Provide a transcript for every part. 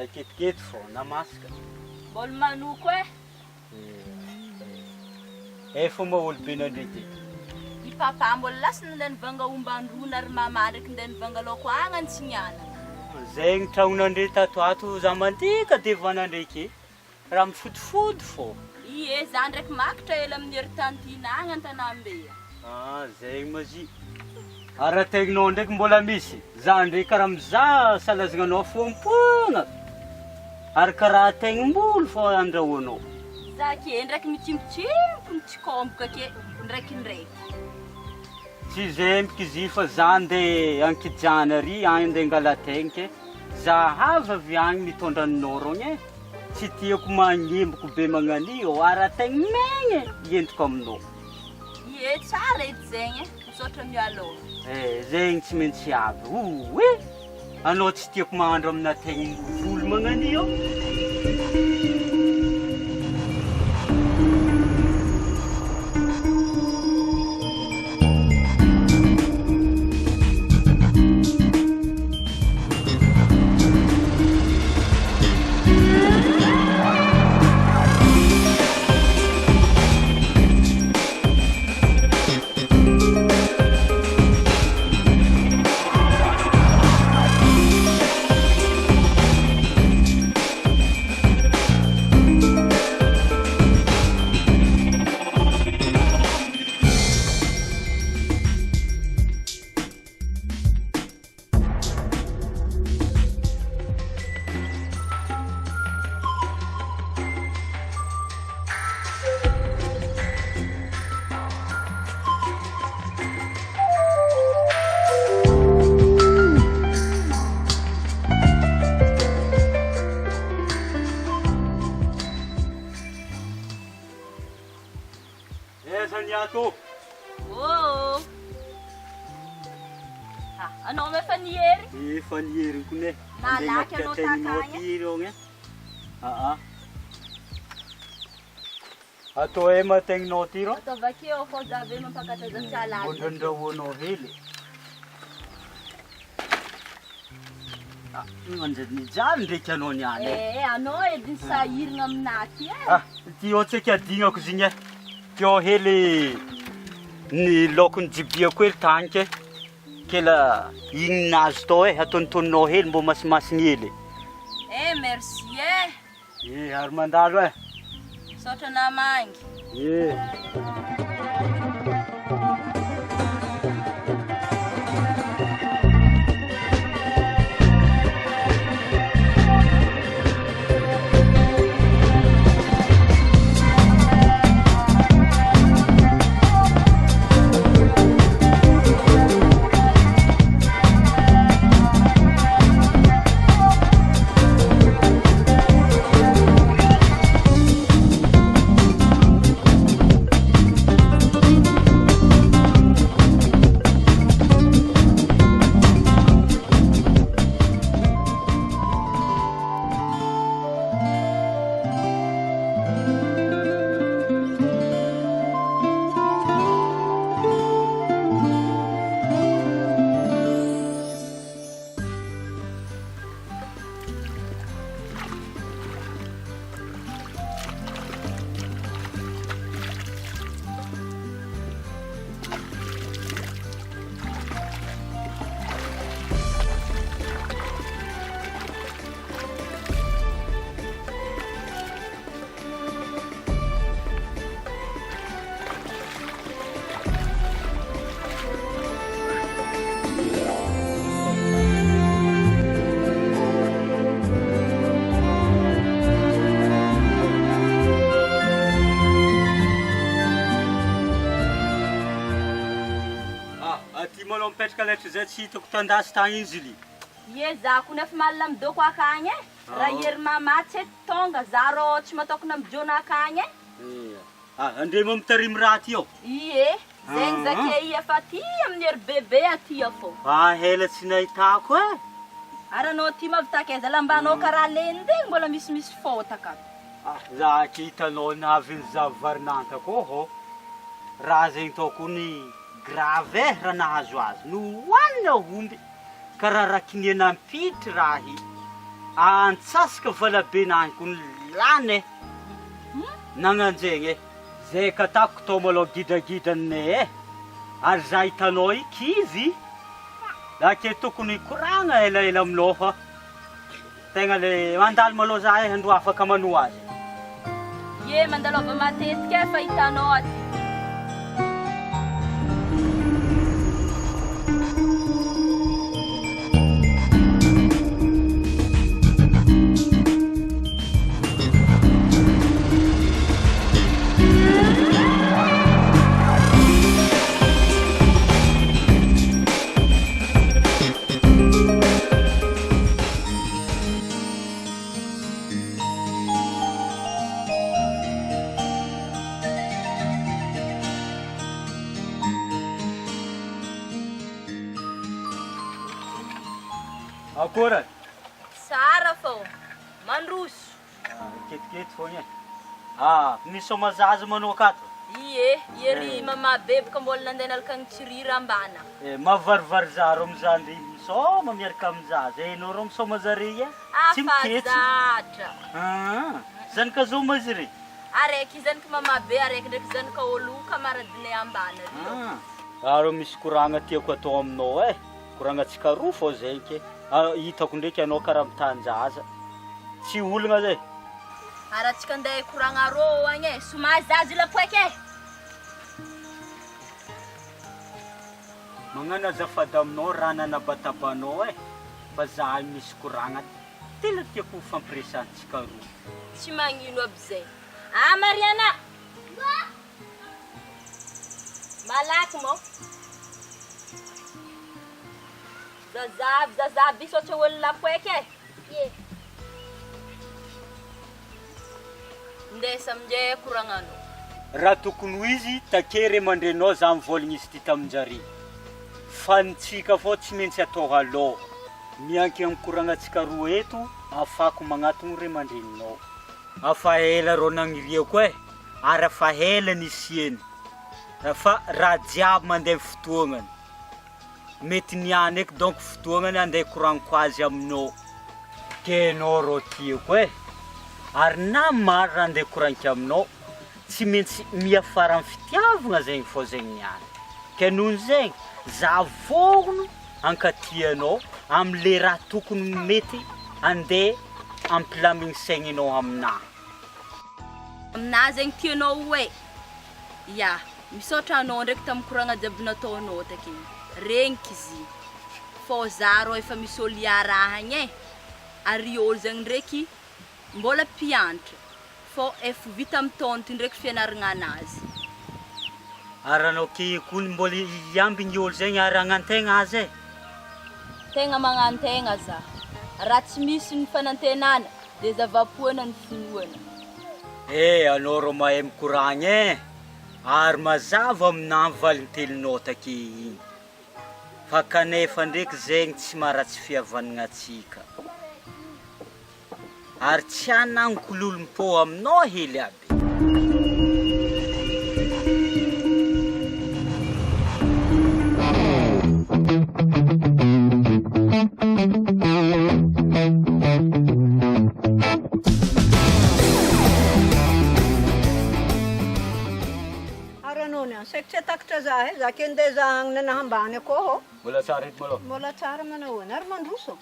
ketikety fô na masaka. Mbola manoko e. Fomba olobe nandreky. I papa mbola lasa nandeha nivanga omban-droa ary mama ndraiky nandeha nivanga laoko agny Antsignana. Zegny tragnonandre tato za mandika devana ndraiky. Raha mifotofody fô. Ie, za ndraiky makitra ela amin'ny heritantina agny an-tanambe. Zegny mazy. Ara-tegninao ndraiky mbola misy. Za ndraiky karaha mizaha salazagnanao fompogna. Ary karaha tegnim-bolo fô andrahoanao. Za ke ndraiky mitsimbotsimboko mitsikomboka ke ndraikindraiky. Tsy zempiky izy fa za andeha ankijana ary andeha angala-tegna ke. Zahavy avy agny mitondra ninao rogny e. Tsy tiako magnemboko be magnanio, ara-tegna megny entiko aminao. Ie, tsara edy zegny e. Misaotra mialoha. Zegny tsy maintsy avy. Oe! Anao tsy tiako mahandro amina tegna volo magnanio. Oh! Anao me fa nihery? Efa nihery kone. Malaky anao takagny. Atao e mategninao ty ro? Atao vakeo fô za ve mampakatra za salady. Ondrandrahoanao hely. Manjady nijaly ndraiky anao niany. Anao edy nisahiragna aminaky e. Ty ô tsaiky adignako zigny e. Ty ô hely ny laokony jibiako hely tagny ke. Kela igny nazo tao e, atontoninao hely mbo masimasiny hely. Merci e. Ary mandalo e. Misaotra namangy. Mipetraka letra zay tsy hitako tandasy tagny izy li. Ie, za ko nefa malina midoko akagny e. Raha hery mamatsy eto tonga, za rô tsy matokona mijona akagny e. Andremo mitarimy raha ty ao. Ie, zegny zake ia fa ty amin'ny hery bebe aty fô. Hela tsy nahitako e. Ary anao ty mavitaka aiza lambanao karaha lendegny mbola misy fôtaka. Za ky hitanao navy zavarinantako ho. Raha zegny taoko ny grave raha nahazo azy. No hoanina omby. Karaha raha kinena ampitry raha hi. antsasaka valabe naniko ny lany e. Nagnanjegny e. Zay katako tao malao gidragidranay e. Ary za hitanao ikivy. Lake tokony koragna elaela aminao fa. Tegna le mandalo malao za e andro afaka manoa azy. Ye mandalova matetika fa hitanao aty. Aurora. Sara fô. Mandroso. Ketikety foagna e. Misoma zaza manao akato. Ie, iery mama bebaka mbola nandeha nalakagny tsirira ambana. Mavarivary zaro amizany misoma miaraka amizaza. Enao rô misoma zare e? Tsy miketsy. Afazatra. Zanaka zoma izy re? Araiky zanaka mama be, araiky ndraiky zanaka olo kamaradinay ambana ry. Aro misy koragna tiako atao aminao e. Koragnantsika roa fô zay ke. Hitako ndraiky anao karaha mitanjaza. Tsy olagna zay. Aratsika andeha koragna rô agny e, somazy zazy lapoeky e. Magnano azafady aminao raha nanabatabanao e. Fa za misy koragna tena tiako fampiresantsika roa. Tsy magnino aby zay. Mariana! Malaky mo. Zazavy iso tsy olo lapoeky e. Ye. Ndesa aminjay koragnanao. Raha tokony ho izy takery mandrenao za mivolagna izy ty taminjare. Fa nitsika fô tsy maintsy atao aloha. Mianky amin'ny koragnantsika roa eto, afako magnatony ray mandreninao. Afa ela rô nagniriako e, ary afa ela nisieny. Fa raha jiaby mandeha fotoagnany. Mety niany eky donc fotoagnany andeha koragniko azy aminao. Ke anao rô tiako e. Ary na maro raha andeha koragniko aminao, tsy maintsy miafara amin'ny fitiavagna zegny fô zegny niany. Ke noho zegny, za vogno ankatianao am'le raha tokony mety andeha ampilamigny saigninao aminahy. Aminahy zegny tianao hoe. Ya, misaotra anao ndraiky tamin'ny koragna jiaby nataonao taky. Regniky izy. Fô za rô efa misy olo iarahagny e. Ary olo zegny ndraiky mbola mpianatra. Fô efa vita amitaony ty ndraiky fianaragna anazy. Ary anao ke kony mbola iambigny olo zegny aragnantegna azy e? Tegna magnantegna za. Raha tsy misy ny fanantenana, dia zava-poana ny finoana. Anao rô mahay mikoragna e. Ary mazava aminahy valintelinao taky igny. Fa kanefa ndraiky zegny tsy maharatsy fihavanagna atsika. Ary tsy anankololom-po aminao hely aby. Saika tsy atakatra za e, za ke andeha za agnana ambany akô. Mbola tsara edy malô. Mbola tsara manahoana, ary mandroso.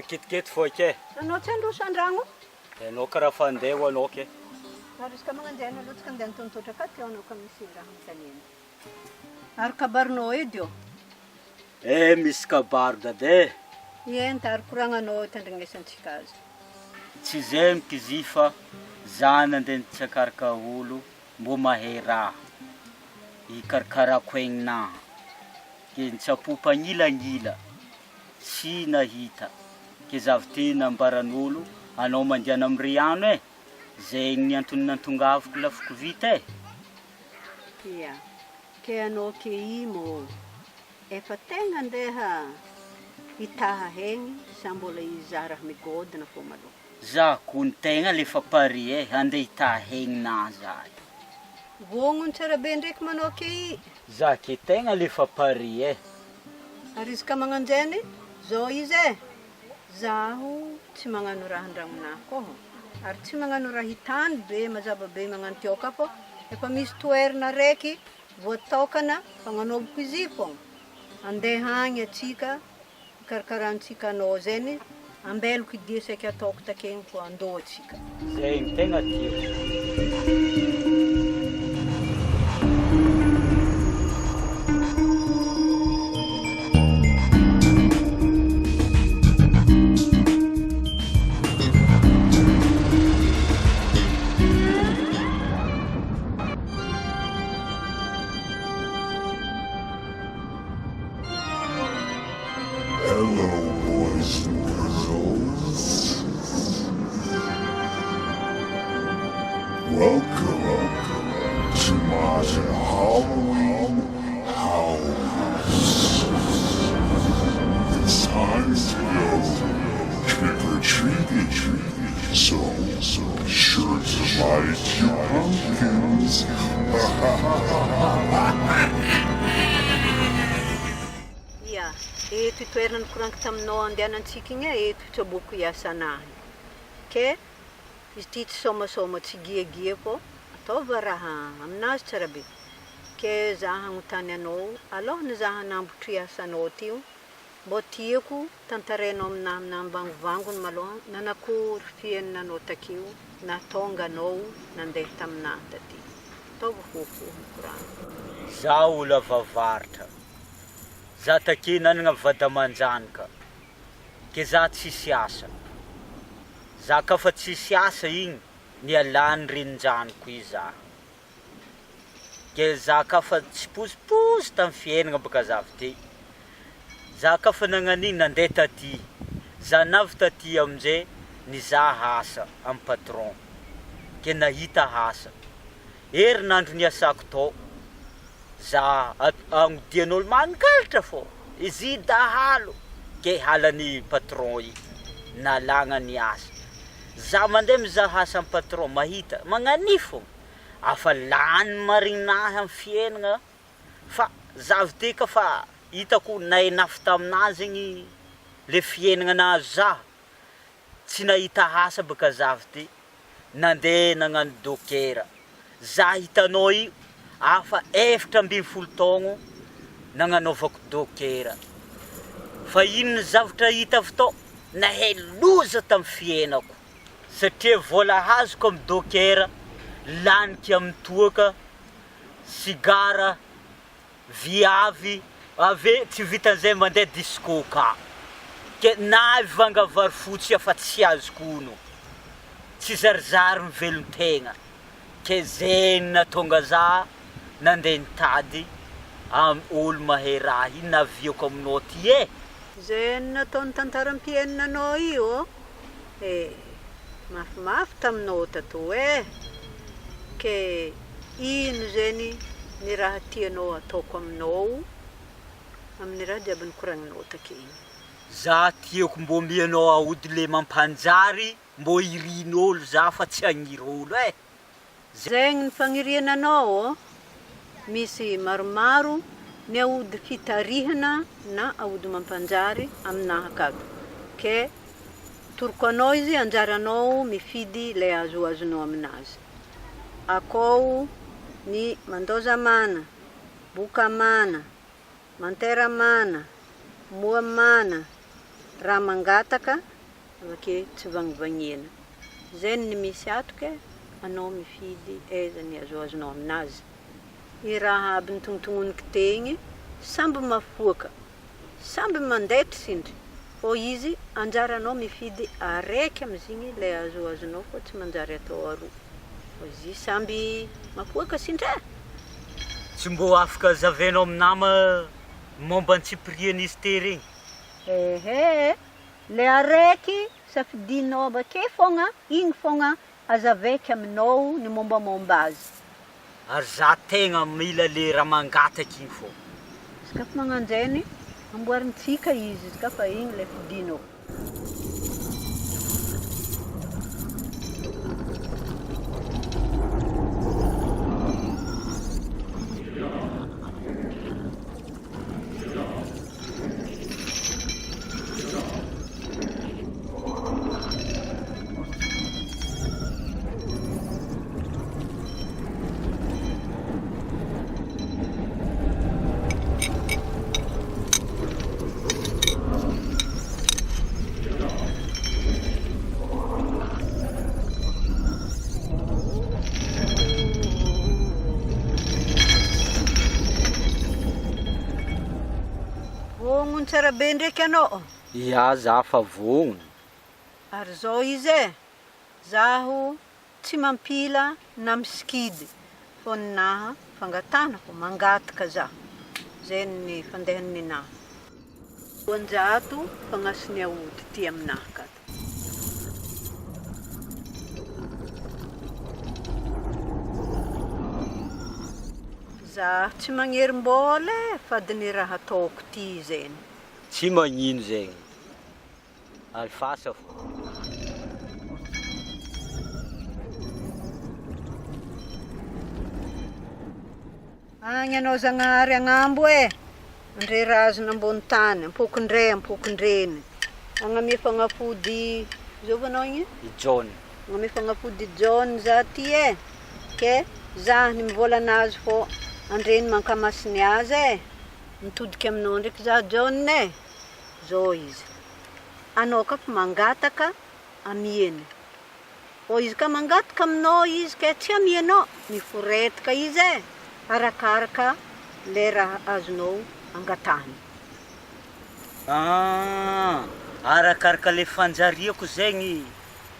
Ketikety fô ke. Anao tsy androso andragno? Anao karaha fa andeha ho anao ke. Ary izy ka magnanjana alotsika andeha nitontotra ka ty anao ka misy raha mitanena. Ary kabarinao edy io? Misy kabaro dade. Enta ary koragnanao itandrignesantsika azy. Tsy zay mikizy fa za nandeha nitsakaraka olo mbo mahay raha. Ikarakarako aigninahy. Ke nitsapopa agnilangila. Tsy nahita. Ke zavy ty nambaran'olo anao mandiana am'ry ano e. Zegny antony nantongaviko lafiko vita e. Ia, ke anao ke imo efa tegna andeha hitaha hegny sa mbola izy raha migodina fô maloha. Za kony tegna lefa pare e, andeha hitaha hegninah za. Vognony tsara be ndraiky manao ke i. Za ke tegna lefa pare e. Ary izy ka magnanjany, zao izy e. Zaho tsy magnano raha andragnonah koa. Ary tsy magnano raha hitany be mazava be magnano tioka fô efa misy toerana raiky voatokana fagnanovako izy io fogna. Andeha agny atsika, karakarantsika anao zany, ambeloko dia saika ataoko takeny fô andô atsika. Zay no tegna tiako. Hello, boys and girls. Welcome to my Halloween house. It's time to go trick or treating, so be sure to light your pumpkins. Ia, eto toerana nikoragniky taminao andehanantsika igny eto traboako iasanahy. Ke izy ty tsy sômasôma tsy giagia fô ataova raha aminazy tsara be. Ke zaho agnontany anao, alohan'ny zaho hanambotro iasanao tio, mbô tiako tantarainao aminahy amina ambangovangony maloha nanakory fiaignanao takeo, natonga anao nandeha taminahy taty. Ataova fohifohy mikoragna. Zaho olo avavaritra. Za take nanana vady aman-janaka. Ke za tsisy asa. Za ka fa tsisy asa igny, nialany renin-janako i za. Ke za ka fa tsy posiposy tamin'ny fiaignana baka zavy ty. Za ka fa nagnan'igny nandeha taty. Za navy taty amin'izay nizaha asa amin'ny patron. Ke nahita asa. Herinandro niasako tao. Za agnodian'olo mangalatra fô. Izy dahalo. Ke halan'ny patron i. Nalagna ny asa. Za mandeha mizaha asa amin'ny patron mahita. Magnanifo. Afa lany marignahy amin'ny fiaignana. Fa zavy ty ka fa hitako nainafy taminazy igny le fiaignana nazo za. Tsy nahita asa baka zavy ty. Nandeha nagnano dokera. Za hitanao io. Afa 7-12 taogno nagnanaovako dokera. Fa ino zavatra hita avy tao? Nahay loza tamin'ny fiainako. Satria vola azoko amin'ny dokera, laniky amin'ny toaka, sigara, viavy, ave tsy vitan'izay mandeha disco ka. Ke navy vangavary fotsy afa tsy azoko uno. Tsy zarizary mivelon-tegna. Ke zay natonga za nandeha nitady olo maherahy naviako aminao ty e. Zay nataony tantaram-piaignanao io, mafimafy taminao tato e. Ke ino zany ny raha tianao ataoko aminao amin'ny raha jiaby nikoragninao takeny. Za tiako mbô mianao aody le mampanjary, mbô irin'olo za fa tsy agniry olo e. Zegny ny fagniriananao, misy maromaro ny aody fitarihana na aody mampanjary aminahy akato. Ke toroko anao izy anjaranao mifidy le azoazonao aminazy. Akao ny mandoza mana, boka mana, mantera mana, moa mana, raha mangataka, avake tsy vagnivagnena. Zay ny misy atoke, anao mifidy aiza ny azoazonao aminazy. I raha aby nitontognoniky tegny, samby mafoaka, samby mandaitry sindry. Fô izy anjaranao mifidy araiky amizigny le azoazonao fô tsy manjary atao aroa. Fô izy samby mafoaka sindry. Tsy mbô afaka zavainao aminama momba antsiprian'izy te regny. Le araiky safidinao abake fogna, igny fogna azavaiky aminao ny mombamomba azy. Ary za tegna mila le raha mangataky igny fô. Izy ka fa magnanjainy, amboarintsika izy, izy ka fa igny le fidinao. Vogno tsara be ndraiky anao. Ia, za fa vogno. Ary zao izy e, zaho tsy mampila na misikidy. Fô ninaha fangatanako, mangataka zaho. Zay ny fandehan'ny naha. 200 fagnasiny aody ty aminaha ka. Za tsy magnerim-bola e, fady ny raha ataoko ty zany. Tsy magnino zegny. Alfasa fô. Agny anao Zagnahary agnambo e. Ndre razana ambony tany, ampokondreny. Agname fagnafody, zovanao igny? John. Agname fagnafody John za ty e. Ke za ny mivola anazy fô andreny mankamasiny azy e. Mitodika aminao ndraiky za John e. Zao izy. Anao ka fa mangataka amieny. O izy ka mangataka aminao izy ke tsy amienao, miforetika izy e. Arakaraka le raha azonao angatahany. Arakaraka le fanjariako zegny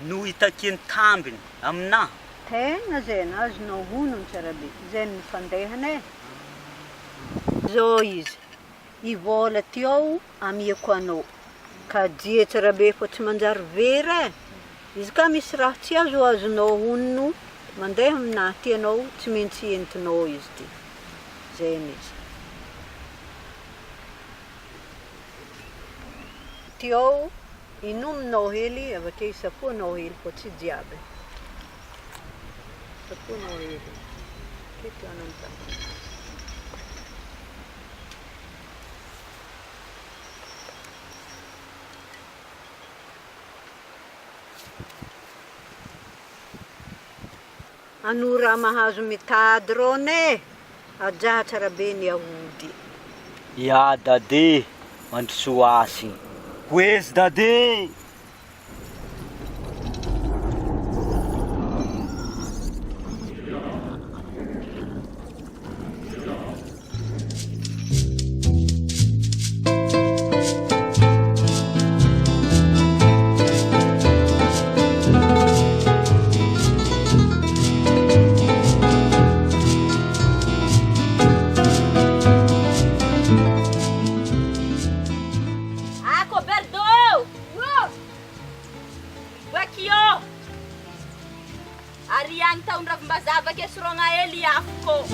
no itakeny tambiny aminaha. Tegna zay azonao honony tsara be. Zay ny fandehana e. Zao izy. I vola ty ao amiako anao. Ka dia tsara be fô tsy manjary vera e. Izy ka misy raha tsy azonao honono, mandeha aminaha ty anao, tsy maintsy entinao izy ty. Zay izy. Ty ao, inominao hely, avake isapoanao hely fô tsy jiaby. Isapoanao hely. Keto ananta. Anora mahazo mitady rone, aja tsara be ny aody. Ia, dade, mandrosoa asy. Koezy, dade! Ariang taon ravim-bazava ke soronga hely afoko.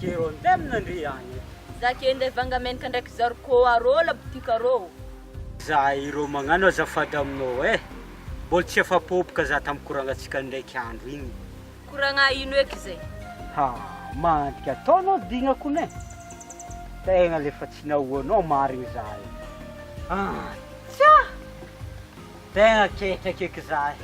Kero ndemnandri agny. Za kende vangamenka ndraiky zarikô Aurora botika rô. Za irô magnano azafady aminao e. Mbola tsy afapopoka za tamin'ny korangatsika ndraiky andro igny. Koragna ino eky zay? Mandika ataonao dignako ne. Tegna lefa tsy nahoanao marigny za e. Tsa! Tegna ketraky eky za e.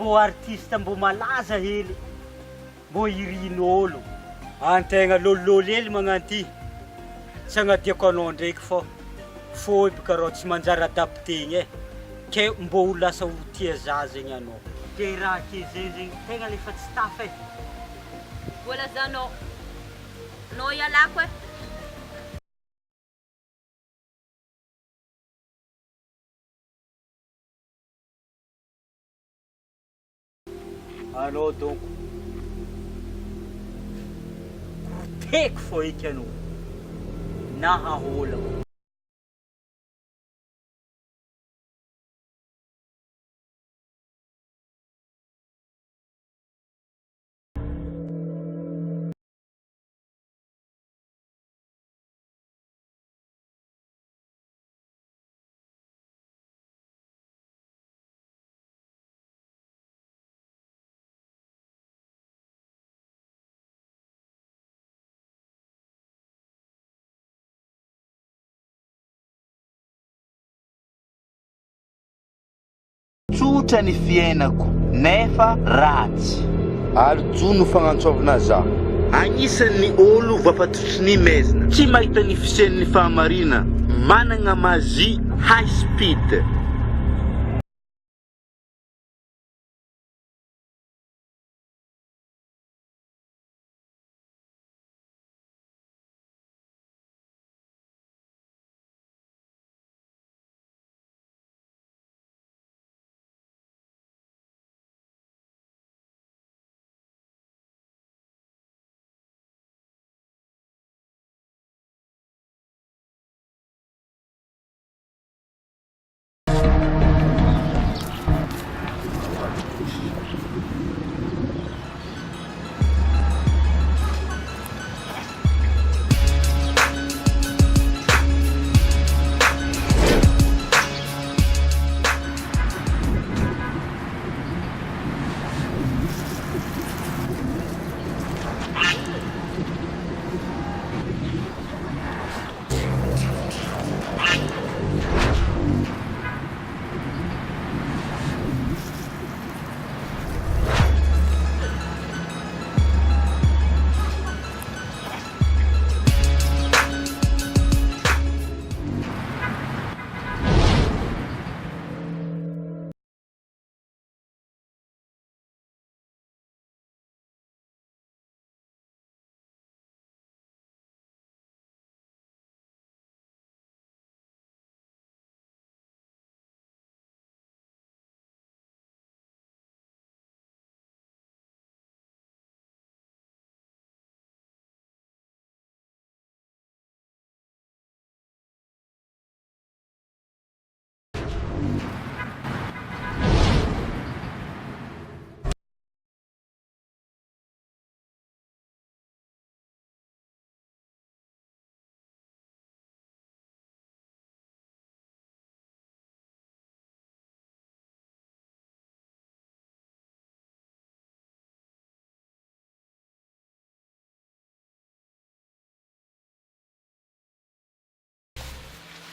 Mbô artista mbô malaza hely, mbô irin'olo. Antegna lolololo hely magnanty. Tsy agnadiako anao ndraiky fô bika tsy manjary adaptegny e. Ke mbô ho lasa ho tia za zegny anao. De raha ke zegny tegna lefa tsy tafa e. Mbola zanao. Anao ialako e. Anao donc teko fô eky anao na hahola. Tsotra ny fiainako nefa ratsy. Arjo no fagnantsovana za. Agnisan'ny olo voafatotry ny mezina. Tsy mahita ny fisen'ny fahamarina. Managna mazy high speed.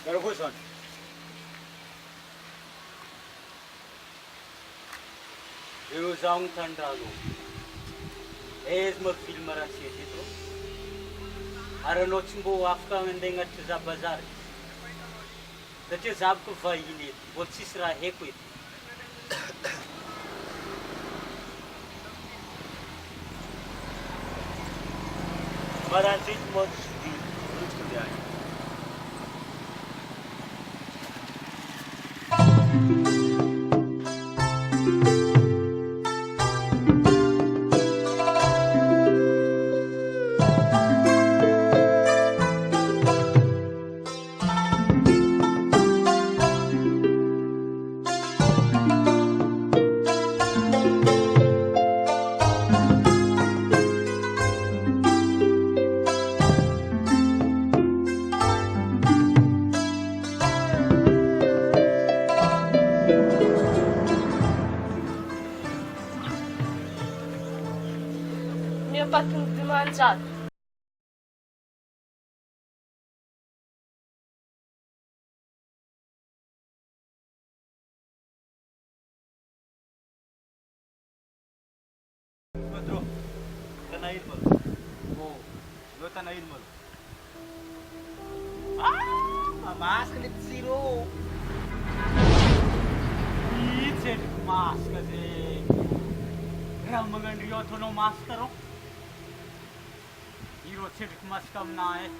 Gara koy son. Eu za un tandralo. Ez ma film raha eto. Ary anao tsy mbô afaka mandeha agnaty za bazary. Satria za boko vahiny eto, mbola tsisy raha haiko eto. Marantsy mo tsy di. tanahin malo. Oh, lo tanahin malo. Mamas ka lit zero. Itse mas kasi ramangan rio to no master. Iro chevik mas kam na eh.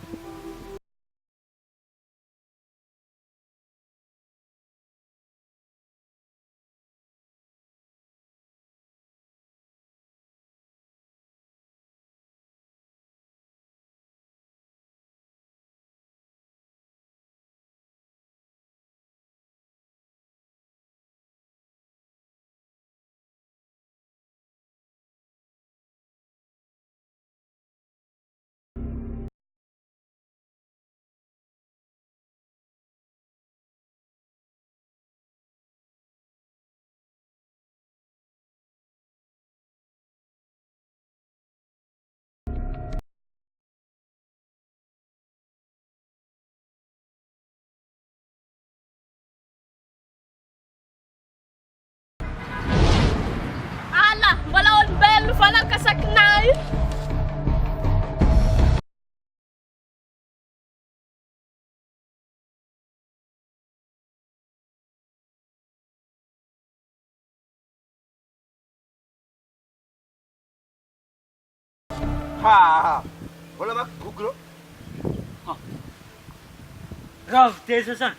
Ala, wala on bello falang kasaknay. Ha. Wala ba Google? Rav desa san.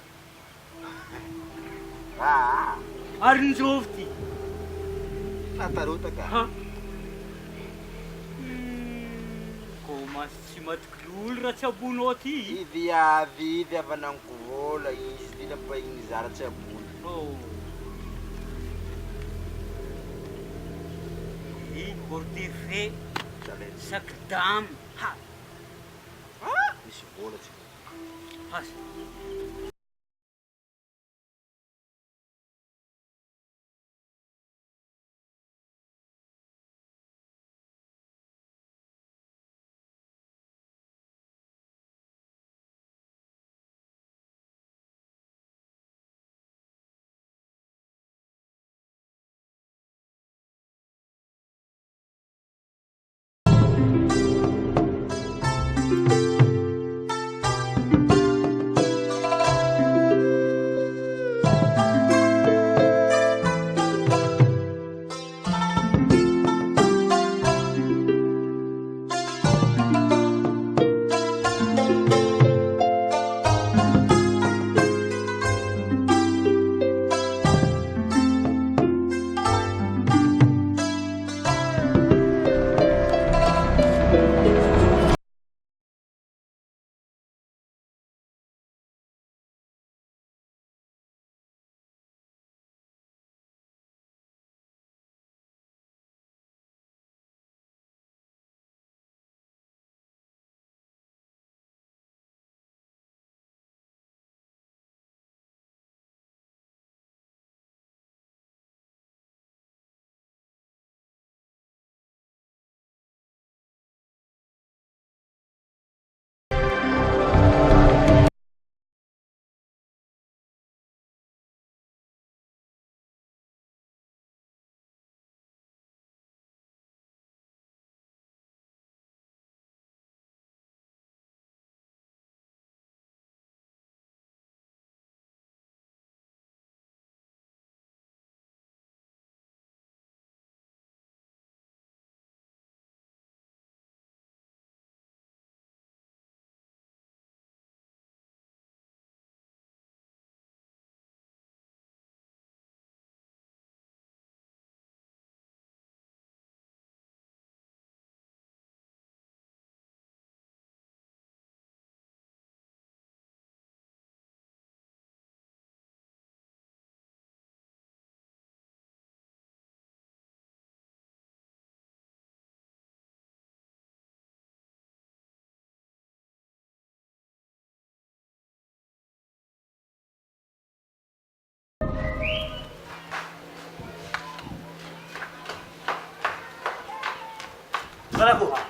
Ah, Arin zofti. nataruta ka. Ha? Komas si matklul ratsabunoti. Vive avanang kuvola, isli na pa yung zarat sa bun. Oh. I kortife Dali. sakdam. Ha. Isi bola siya. Has.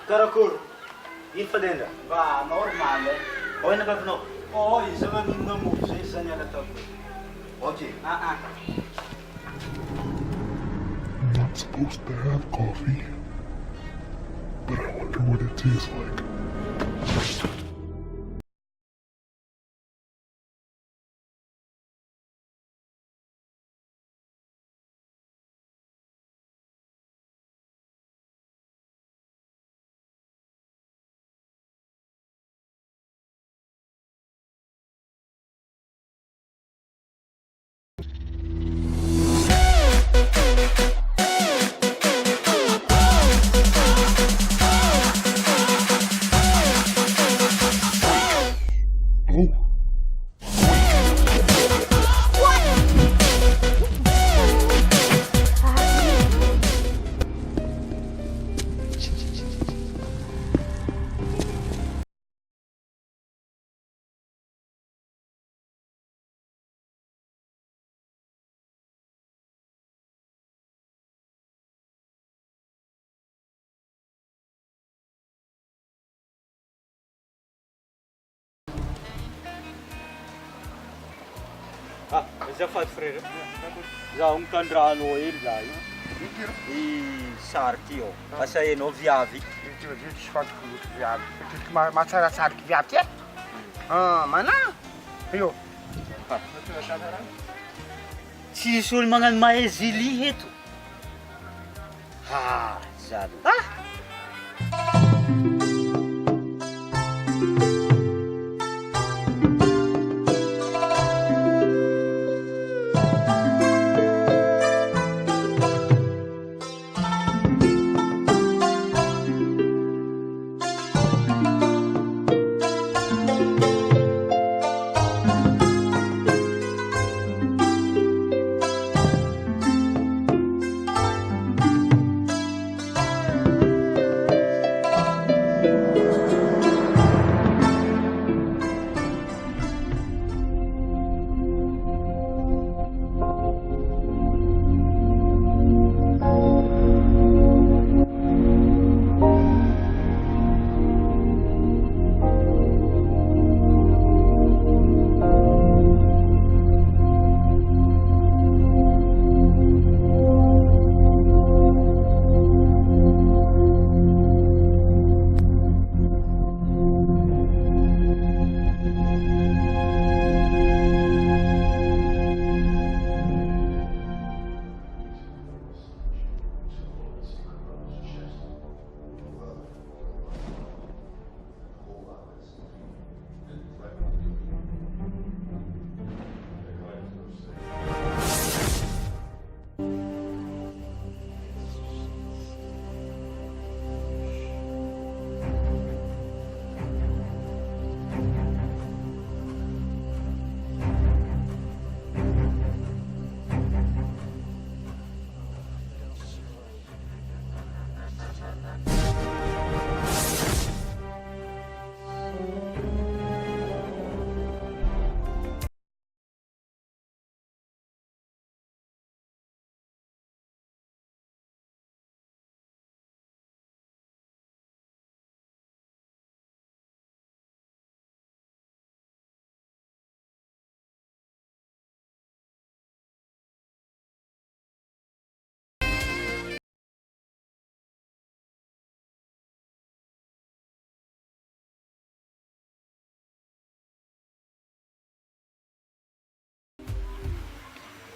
Karakur, in fadenda. Va, normale. Oi na bavno. Oh, isa nga nung mo, isa niya na to. Okay. I'm not supposed to have coffee, but I wonder what it tastes like. Azafady frère. Zaho mitandranao hely za io. I sary ty ao. Asa enao viavy. Tsy fantoko loatra viavy. Mahatsaratsariky viavy ty e. Mana. Io. Tsisy olo magnano mahezily eto. Zalo.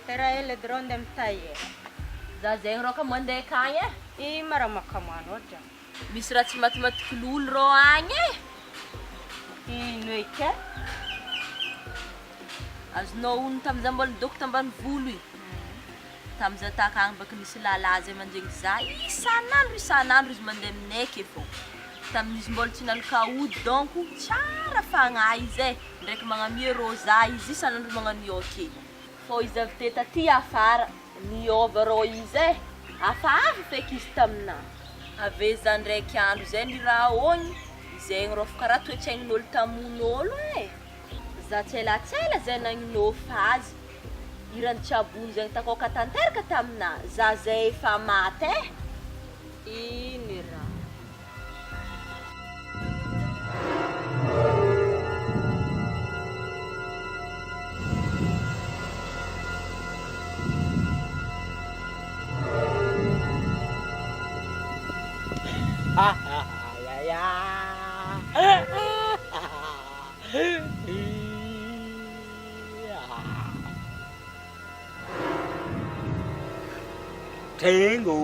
Tera ele dronde mtaye. Za zegny rô ka mandeha akagny e. I maramakama loatra. Misy raha tsy matimatiky lolo rô agny e. Ino eky e? Azonao ono tamin'izaho mbola nidoko tambany volo io. Tamin'izaho takagny baka nisy lala zay manjegny za. Isan'andro izy mandeha aminay ake fô. Tamin'izy mbola tsy nalika ody donc tsara fagnahy izy e. Ndraiky magnamia rô za izy isan'andro magnano io ake. Fô izy avy teta ty afara, niôva rô izy e. Hafahafa feky izy taminahy. Ave za ndraiky andro zay ny raha ogny, zegny rô fa karaha toetsaignin'olo tamon'olo e. Za tselatsela zay nagninô fazy. Irany tsabony zegny takôka tanteraka taminahy, za zay efa maty e. Iny raha. Tengo.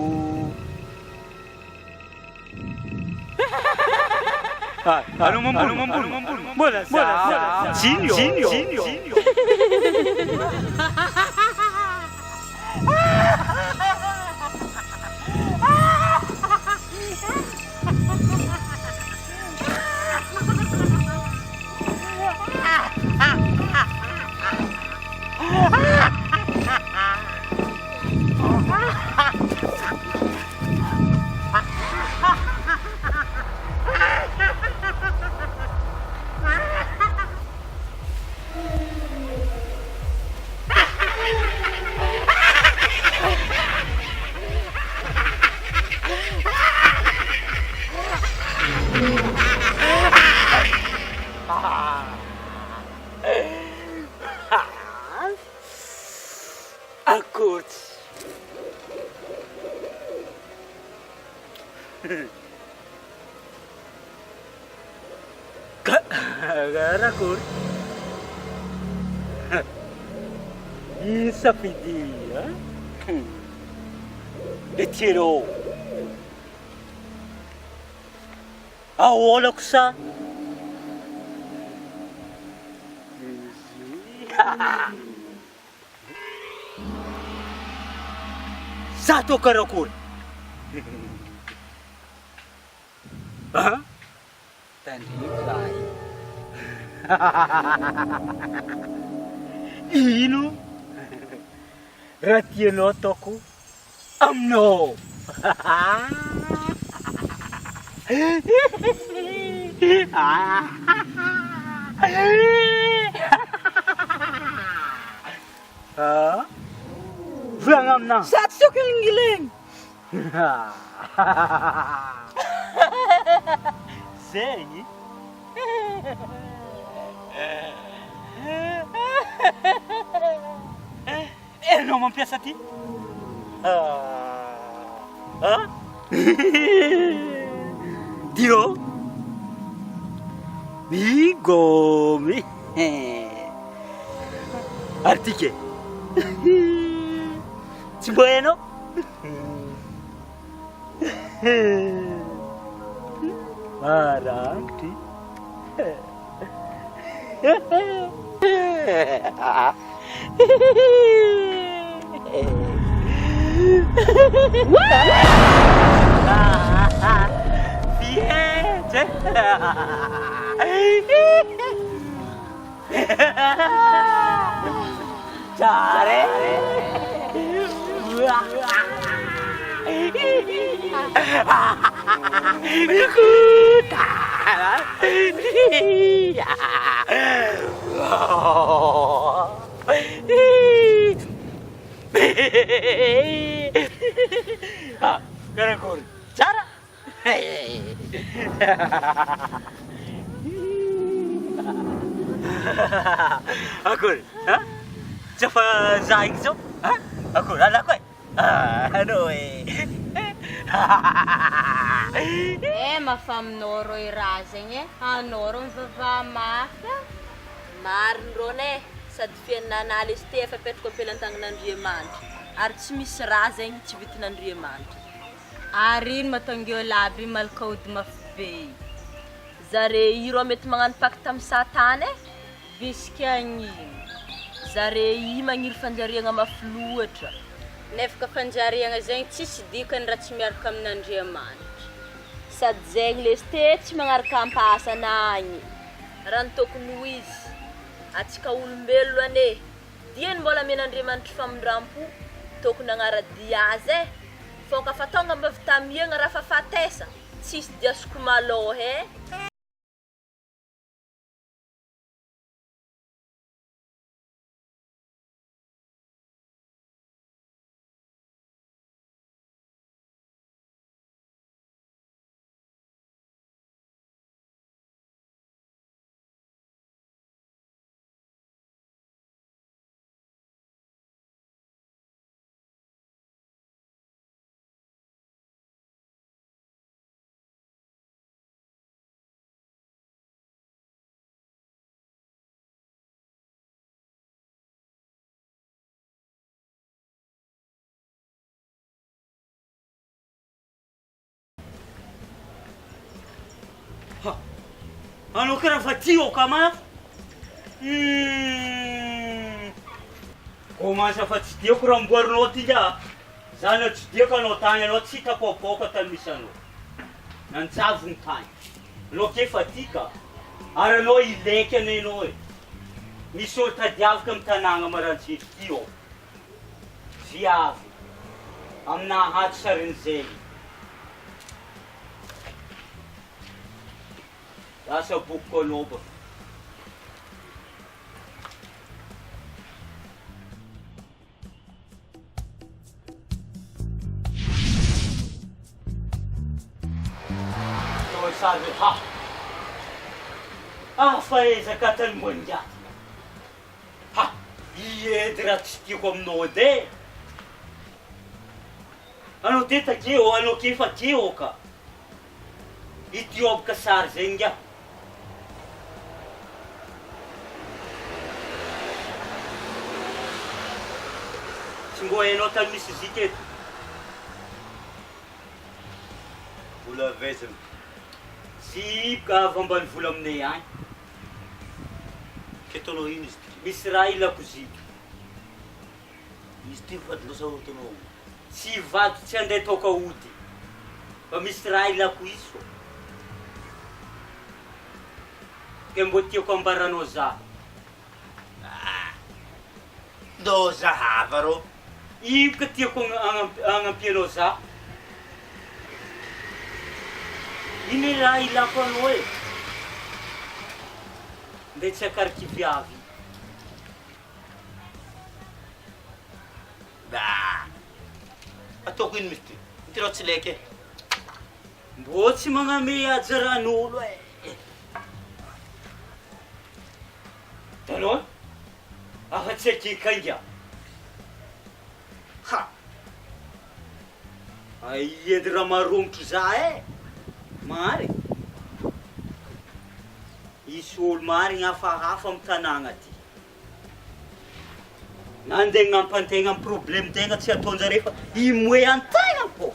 Ano mambul? Mula sa Sinyo. Akut. Rakut. Isa pedia. Etiro. Awolok sa. Satu karakul. Hah? Tandikay. Ino? Ratienotoku. Amno. Hah? Vangam na. Satsu giling. Zengi. Non mampiasa ti? Dio? Bigomi. Artike. Ci bueno? Aranti. Fiete. Ciare. Karakul. Cara. Akul, ha? Coba zaing so, ha? Akul, anak ko. Ano eh. Mafamnoro i razagny anoro mivava mafia marindrone sady fiainan'ala izy ty efa apetrako ampelantagnan'Andriamanitra ary tsy misy raha zegny tsy vitin'Andriamanitra ary ino mahatonga eo laby malakaody mafy be zare iro mety magnano pacte amin'ny satana visika agnino zare i magniry fanjariagna mafy loatra nefa ka fanjariagna zegny tsisy dikany raha tsy miaraka amin'Andriamanitra sady zegny le sy tsy magnaraka ampasana agny raha ny tokony ho izy atsika olombelo ane diany mbola amen'Andriamanitra famindrampo tokony agnaradia azy fô ka fa tonga mbavy tamiagna raha fafatesa tsisy diasoko malôha Anao karaha fa tio ka mafy. Komansa fa tsy diako raha mboarinao ty ka. Zany tsy diako anao tany anao tsy tapoapoaka tany misy anao. Nanjavo ny tany. Anao ke fa ty ka. Ary anao ileky anay anao e. Misy olo tadiavaka amin'ny tanàna Marantsitry tio. Viavy. Amina hato sarin'izay. Lasa bokoko anao ba. Sabe, fa ezaka tany mangaty. Iedy raha tsy tiako aminao de. Anao de takeo, anao ke fa keo ka. Itiobaka sary zay nga. Tsy mbo hainao tany misy zika eto. Vola vezina. Sy avy ambany vola aminay any. Ketonao ino izy ty? Misy raha ilako zika. Izy ty vadinao sa otonao? Tsy vady tsy andeha toka ody. Fa misy raha ilako iso. Ke mbo tiako ambaranao za. Do zahava rô. Io ka tiako agnampianao za. Iny raha ilako anao e. Nde tsy akariky viavy. Ataoko ino misy ty? Itirao tsy leke. Mbo tsy magname ajaran'olo e. Tanao? Afa tsy akikanga. Edy raha maromotro za e. Mary. Isy olo mary hafahafa amin'ny tanàna ty. Nandeha gnampantegna amin'ny problemtegna tsy ataonjare fa imoe an-tegna po.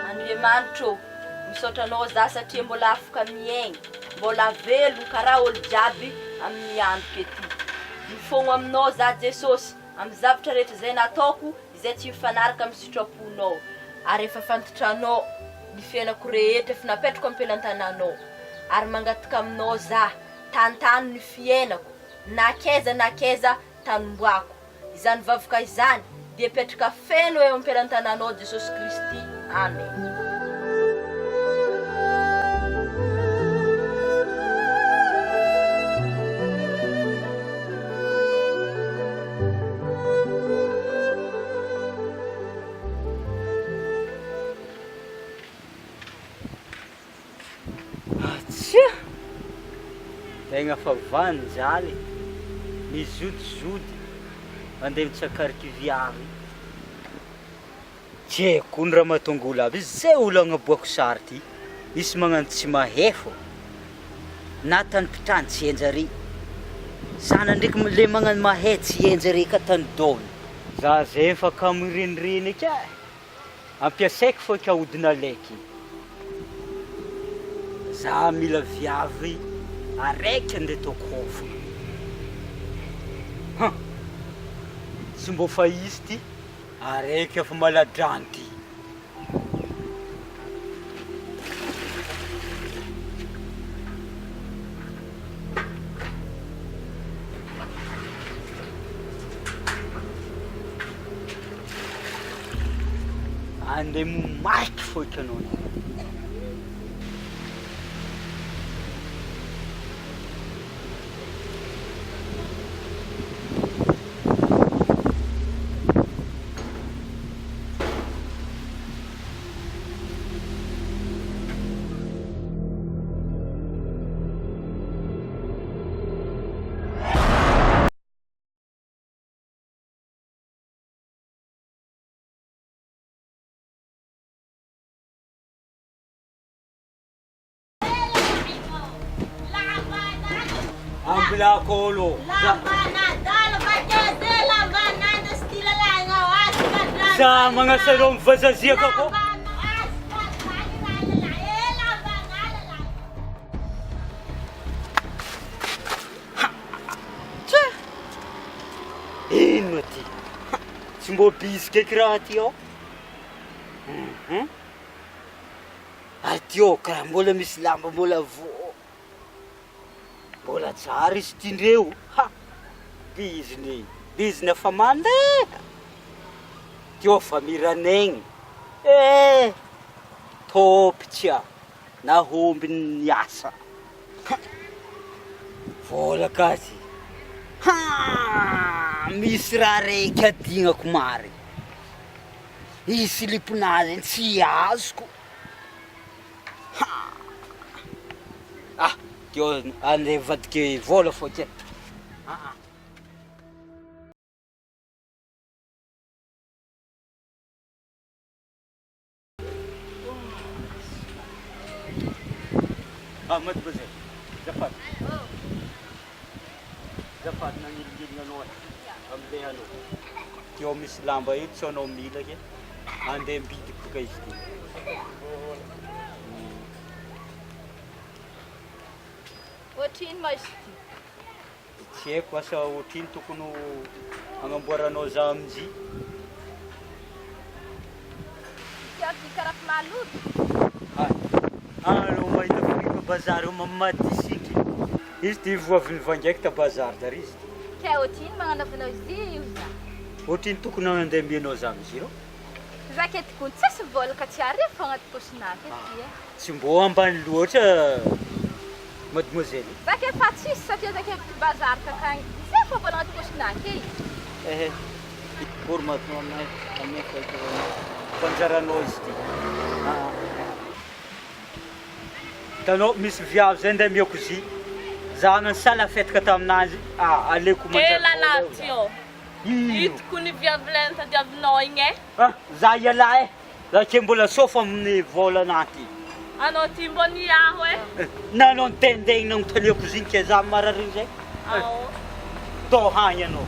Andriamanitro, misaotra anao za satria mbola afaka miaigna, mbola velo karaha olo jiaby amin'ny andro kety. Mifogno aminao za Jesosy, amin'ny zavatra rehetra izay nataoko, izay tsy mifanaraka amin'ny sitraponao. Ary efa fantotranao ny fiainako rehetra efa napetrako ampelan-tananao. Ary mangataka aminao za, tantany ny fiainako, nakeza tanomboako. Izany vavaka izany, dia petraka feno eo ampelan-tananao Jesosy Kristy. Amen. Tegna fa vanjaly, mizodizody, mandeha mitsakariky viavy. Tsy haiko ny raha mahatonga olo aby. Zay olo agnaboako sary ty, misy magnano tsy mahefo. na tany mpitrany tsy enjare. Sana ndraiky le magnano mahay tsy enjare ka tany daony. Za zay fa kamorenireny eka. Ampiasaiko fa ka hodina laiky. Za mila viavy araiky andeha tao kofana. Tsy mbo fa izy ty araiky efa maladranty. Andeha maiky foiky anao. Ambila kolo. Sa mga salong vazaziak ako. Ino ty? Tsy mbo bisika kiraha ty ao? Aty ao karaha mbola misy lamba mbola vo. Mbola tsara izy tindreo. Biziny fa mandeha. Teo fa miranegny. Topitsya nahomby ny asa. Vola Gasy. Misy raha raiky adignako mary. Izy siliponazy tsy azoko. Teo andeha vadike vola foky. Mademoiselle, Zafat. Zafat nangiligilina anao am'le anao. Teo misy lamba io tsy anao mila ke. Andeha mbidiky boka izy ty. Ohatrino ma izy ty? Tsy haiko asa ohatrino tokony agnamboaranao za amin'zy. Tiako karaha maloto. Anao mahita frika bazary mamadisiky. Izy ty voaviny vangaika ta bazary dary izy ty. Ka ohatrino magnanaovanao izy io za? Ohatrino tokony andeha mianao za amin'zy rô. Raha tokony tsisy vola ka tsy arivo fa agnaty posinaka ty. Tsy mbo ambany loatra, mademoiselle. Raha fa tsisy satria raha bazary kakagny. Zay fa vola agnaty posinaka e. Por maintenant aminay fanjaranao izy ty. Tanao misy viavy zay ndeha miako zy. Za nansala fetika taminazy. Aleko manjary. Lalahy ty ao. Hitako ny viavy tadiavinao igny e. Za ialahy. Za ke mbola sofa amin'ny vola anaty. Anao ty mbo niaho e. Nanao nitendegny nagnontaniako zy ke za marariny zay. Tao hagny anao.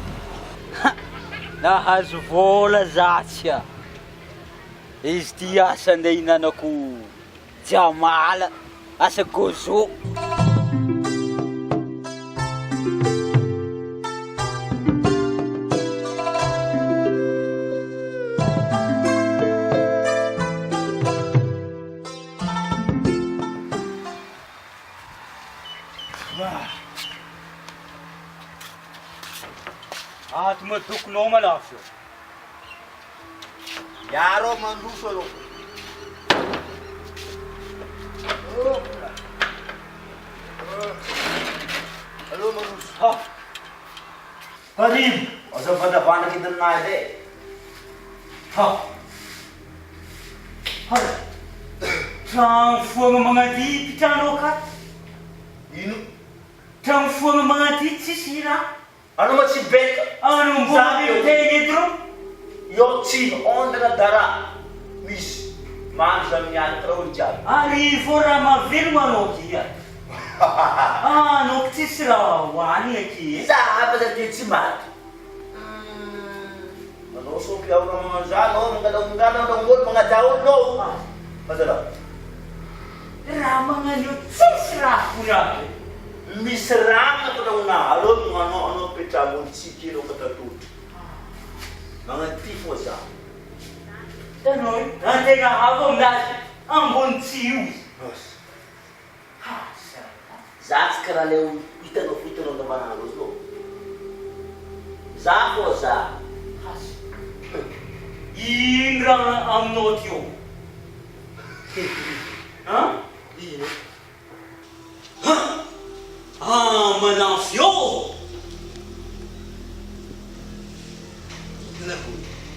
Nahazo vola zatsya. Izy ty asa ndeha hinanako jamala. Asa gozo. Ty madokonao malafo. Yaro manduso lo. Alô, Manus. Karibu. Asa vanda kita na ide. Trano foagna magnaty trano ka. Ino? Trano foagna magnaty tsisy raha. Ano matsibeka? Ano mbola tegny eto? Yo tsy ondra dara. Misy manja miaraka raha olo jiaby. Arivo raha mavelogno anao kia. Nuk tsisy raha hoany aky. Za apaza dia tsy maty. Manao sopy ao naman zany, mangalao olo magnaja olo. Mazalaho. Raha magnano tsisy raha koraky. Misy rano ko na alô anao petra ambony tsiky anao katatotra. Magnano ty fô za. Tanao, antegna hafa aminazy ambony tsio. Za tsy karaha le hitanao andavanandro izy lô. Za fô za. Ino raha aminao teo? Ino? Manafy eo!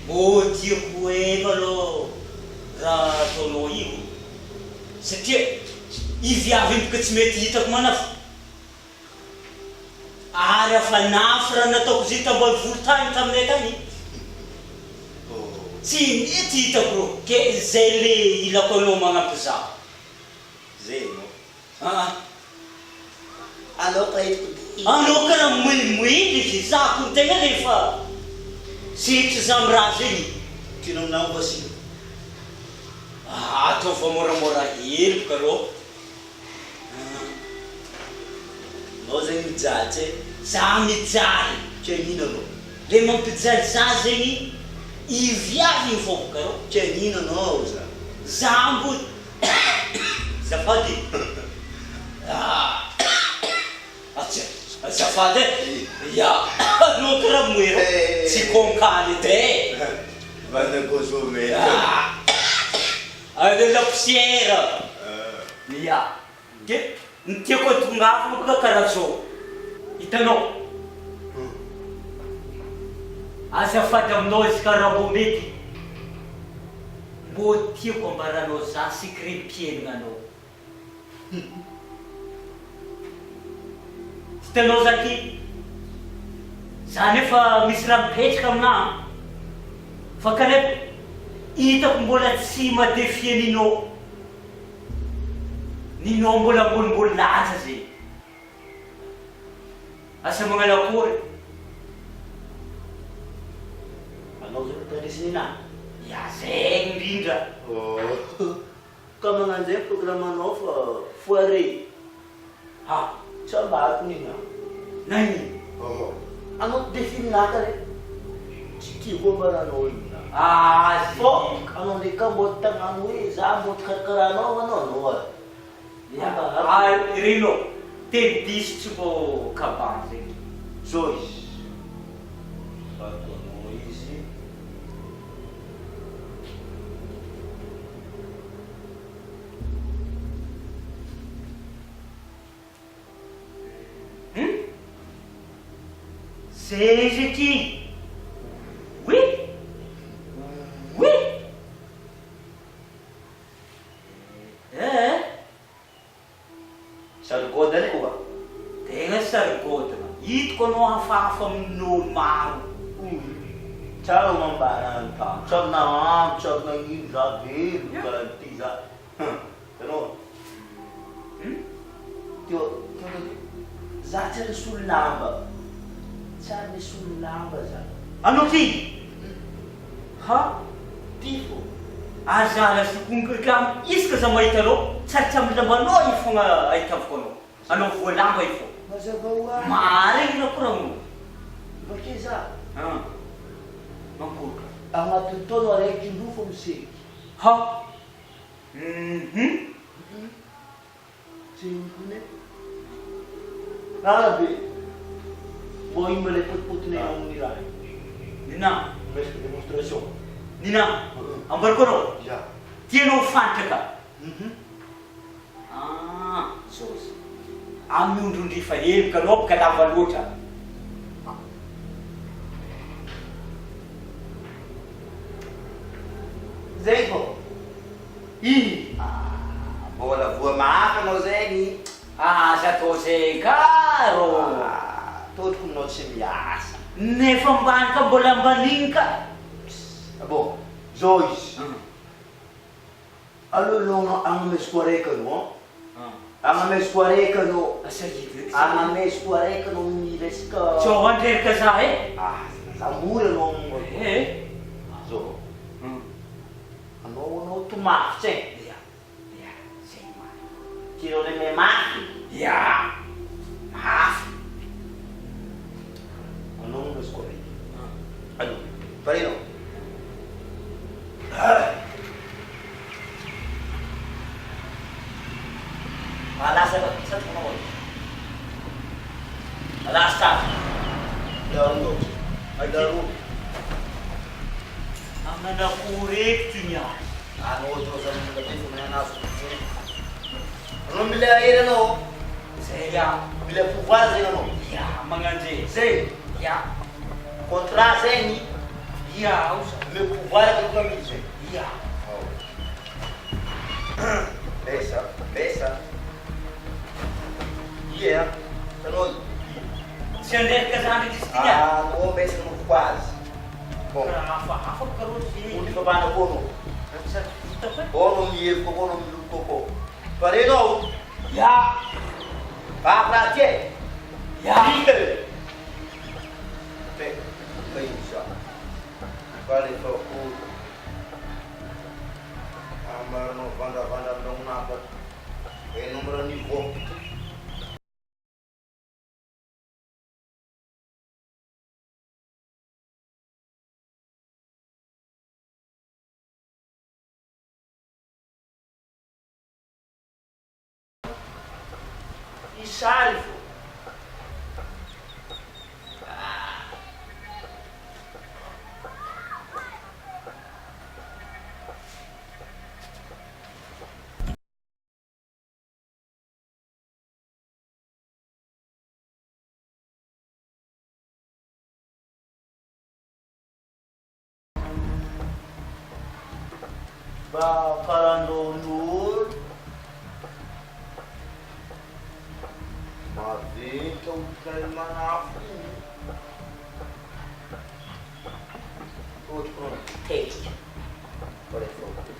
Mô tiako eka alô raha ataonao io. Satria iviavy mboka tsy mety hitako manafy. Ary afanafy raha nataoko zay tambony volotany taminay tany. Tsy mety hitako ro, ke zay le ilako anao magnampy zaho. Zay no. Anao karaha moilimoily izy, za ko tegna rehefa sitry za amin'ny raha zegny. Tianao aminao Gasy? Ataova moramora hely karô. Anao zegny mijaly. Za mijaly. Tia nino anao? Le mampijaly za zegny iviavy iny fô karô. Tia nino anao za? Za mbo zafady. Azafady ya, anao karaha moero tsy konkany edy. Vana consommer. De la poussière. Ya. Ke ny tiako atongafo boka karaha zao. Hitanao. Azafady aminao izy karaha mbo mety. Mbo tiako ambaranao za secret-piainana anao. Hitanao zaky. Za nefa misy raha mipetraka aminahy. Fa kanefa hitako mbola tsy madefie ninao. Ninao mbola latsa zay. Asa magnano akory? Anao zay tanisy nina? Ya zay indrindra. Ka magnano zay programmanao fa foire. Tsy ambako nina. Nani? Anao definaka re. Tsy tiako ambaranao ina. Fô anao ndraika mbo tagnano hoe za mbo tikarakarahanao anao reno teny diso tsy mbo kabany zegny. Zao izy. Fataonao izy. Zay izy aty. Oui. Oui. Sarigôdany koa. Tegna sarigôdana. Hitako anao hafahafa amin'olo maro. Tsara mambara ny tany. Tsara na ampy, tsara na ino za velo karaha ty za. Tanao. Teo za tsara solo lamba. Tsara ny solo lamba za. Ano ty? Ha? Tifo. Azala sikongakam isaka za mahita anao, tsaritsy amin'ny lambanao io fogna ahitavako anao. Anao voalamba io fô. Mazava hoazy. Maregna koraha. Bakeo za. Mankoroka. Agnatin'ny taona araiky indroa fô miseky. Ha? Tsy hone. Arabe. Mbo ino ilay potipotinay amin'ny raha. Nina. Resaka démonstration. Nina. Ambarako anao. Ya. Tianao fantraka. Zao izy. Amin'ny ondrondrifa hely ka anao boka lava loatra. Zay fô. Mbola voa maka anao zegny. Aza atao zay karo. Totoko minao tsy miasa. Nefa ambany ka mbola ambaniny ka. Bon, zao izy. Alolona agnomeziko araiky anao. Agnameso araiky anao. Asa hity. Agnameso araiky anao miresaka. Tsy ao andrerika za Lamory anao mo. Zo. Anao tomafy tse. Ya, zay marina. Tianao le me mafy. Ya, mafy. Anao meso araiky. Allô, parino. Malasa ba? Saan ka naman? Malasa. Laro. Ay laro. Ang nanakurek niya. Ano ito sa mga gabi kung may naso. Ano bila air ano? Saya, Bila puval sa ano? ya, mga J. Say, Ya, kontra sa ni. ya, usa. May puval ka kami say. Ya. Besa. Yeah. Tanol. Si andrerika za andrerika niya. Oo, besa mo quase. Bom, Hafa karon hindi si. pa ba na kono? Sa ito pa. Kono miyev ko, kono miluto ko. Parino, Ya, papratie. ya. Tigre. Bem já. Vale para o Amar no banda não nada. Em número nível. E salvo. Bakalan nur. Mavita o calmanafu. Outro pronto. Taste. Por exemplo.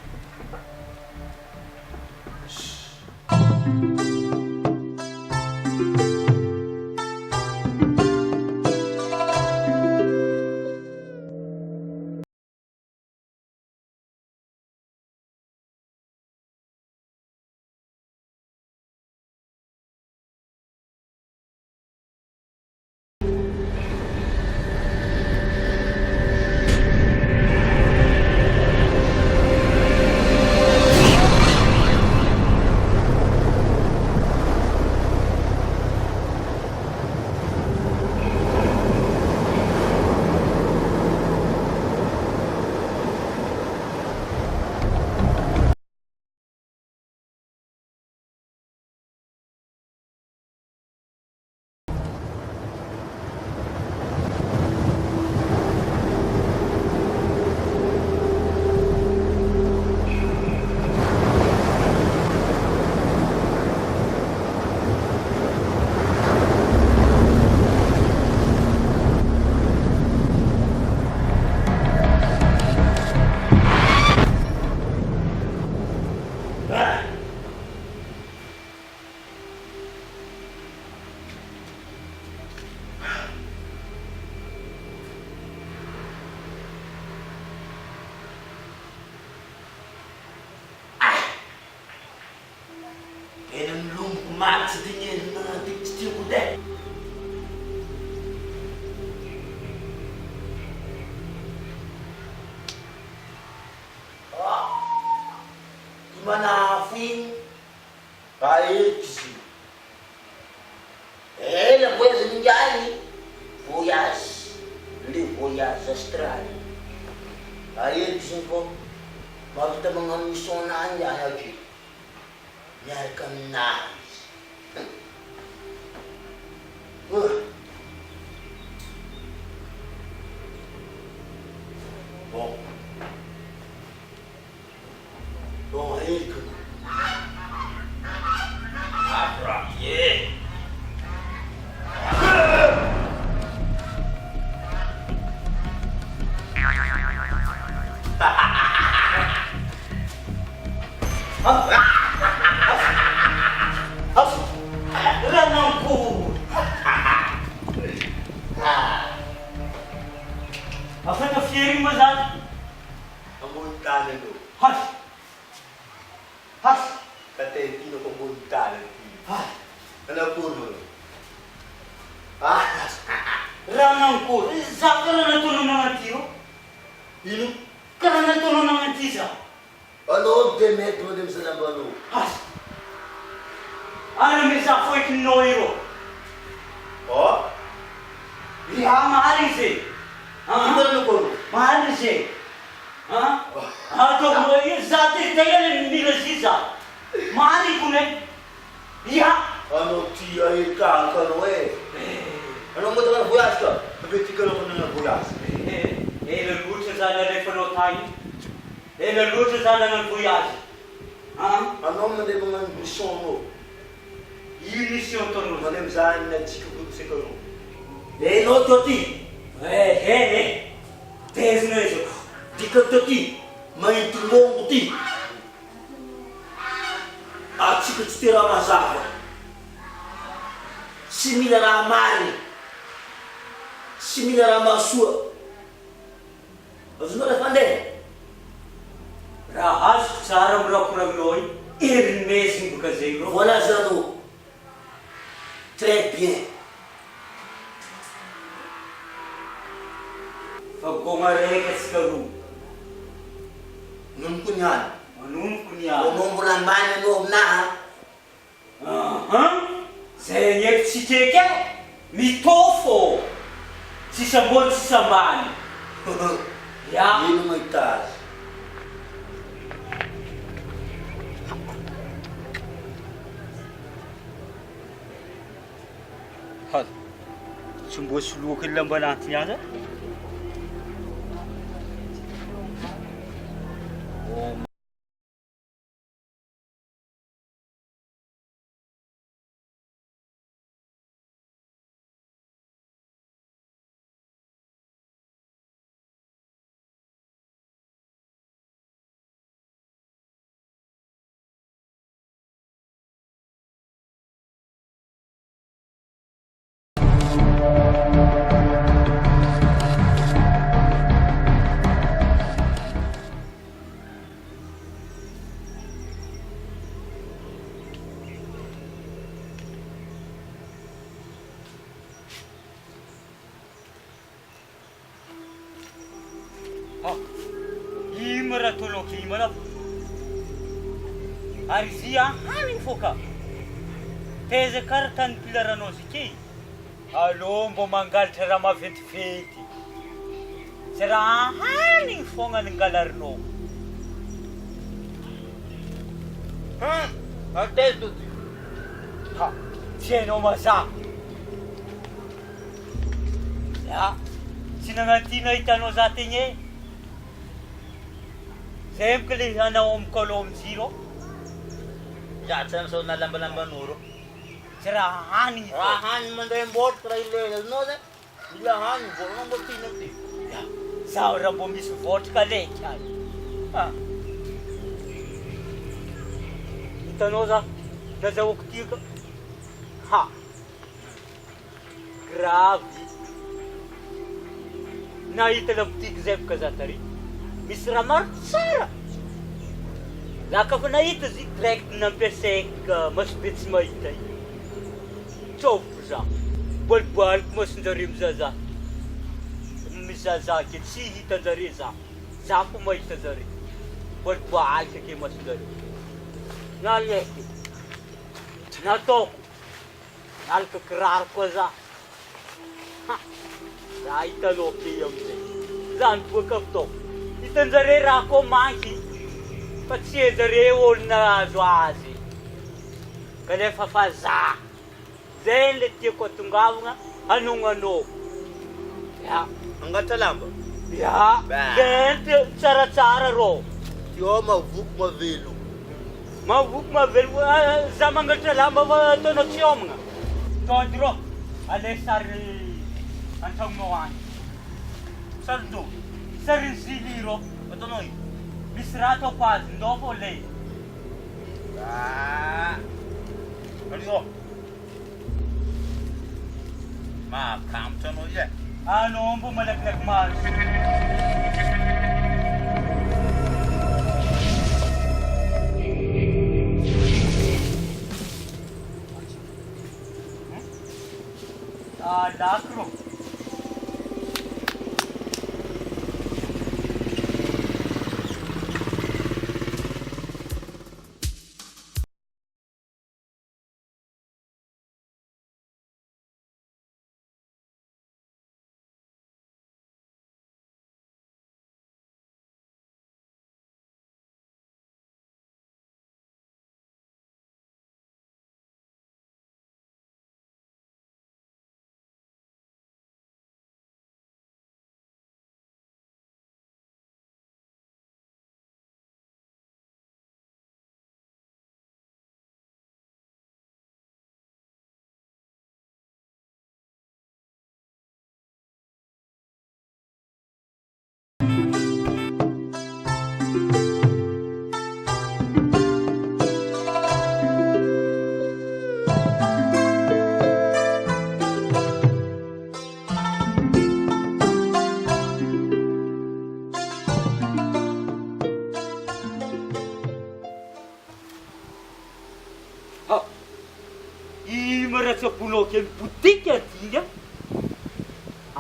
Max dinheiro não tem que tipo de. Manafim, país. Ela coisa ninguém. Voyage astral. Aí desenvolve. Mas kita mengambil sonanya lagi. Biarkan nangis. Bom. Bom, aí que... Abra, yeah. Ranankory, za karaha nataonao nagnanty io? Ino? Karaha nataonao nagnanty za? Anao dia mety mandeha amin'ny zanambanao. Asa? Ano me za foikinao iro? Ya, mahal izy. Ino kono? Mahal izy. Ataonao io, za tegna mila ziza. Mahal ikone. Ya. Anao tia hekahaka anao e. Anao moa tagna voyage ka? Avetika anao manana voyage. Ela loatra zany alefanao tagny. Ela loatra zany hagnano voyage. Anao mandeha magnano mission anao. Io mission ataonao? Mandeha mizaha ny atsika fototsika anao. Enao to ty? Tezina izy. Dika to ty? Mainty longo ty? Atsika tsy te raha mazava. Tsy mila raha marina. Tsy mila raha mahasoa. Azonao rehefa andeha? Raha azoko tsara mirakoragnao iny, erinmeziny boka zay rô. Voilà zanao. Très bien. Fa gôma raiky atsika roa. Nonomoko niany. Manomoko niany. Anao mbola ambany anao aminaha. Zay nyeky tsy keky e, mitofo. Tsisy ambony tsisy ambany. Ya. Ino mahita azy? Tsy mbo soloako ny lambananty niaza? Imo raha toloky imo na. Ary izy haniny foka. Teza karaha tany pilaranao ziky. Alô mbo mangalatra raha maventiventy. Tsy raha haniny fogna ningalarinao. Ateza to ty. Tsy hainao mazaha. Ya, tsy nagnantina hitanao za tegny e. Zay moko le anao amokalo aminjiro. Ya tsy anao nalambalambanao rô. Tsy raha haniny. Raha haniny mandeha mbotra raha ilaina anao zay. Mila haniny volanao mbo tina ty. Ya, zaho raha mbo misy votra kaleky any. Hitanao za, nazahoako tika. Gravy. Nahita labotiky zay boka za tary. Misy raha maro tsara. Za ka fa nahita zy direct nampiasaiko masobe tsy mahita iny. Tsôviko za. Boliboliko mason-jare mizaza. Mizaza ke tsy hitan-jare za. Za ko mahita jare. Boliboliko ke mason-jare. Naleky. Nataoko. Nalaka kiraro koa za. Za hitanao ke amizay. Za niboaka fitaoko. Hitan-jare raha ko manky. Fa tsy hain-jare olona azo azy. Kanefa fa za. Zay le tiako atongavana hanognanao. Ya. Angatra lamba? Ya. Lenty tsaratsara rô. Tio mavoko mavelo. Mavoko mavelo. Za mangatra lamba fa ataonao tsy homagna. Tody rô. Ale sary antragnonao any. Sary do. Sary zily rô. Ataonao io. Misy raha ataoko azy. Ndao fô le. Anio. Makamtra anao io e. Anao mbo malakilaky maro. Lakro.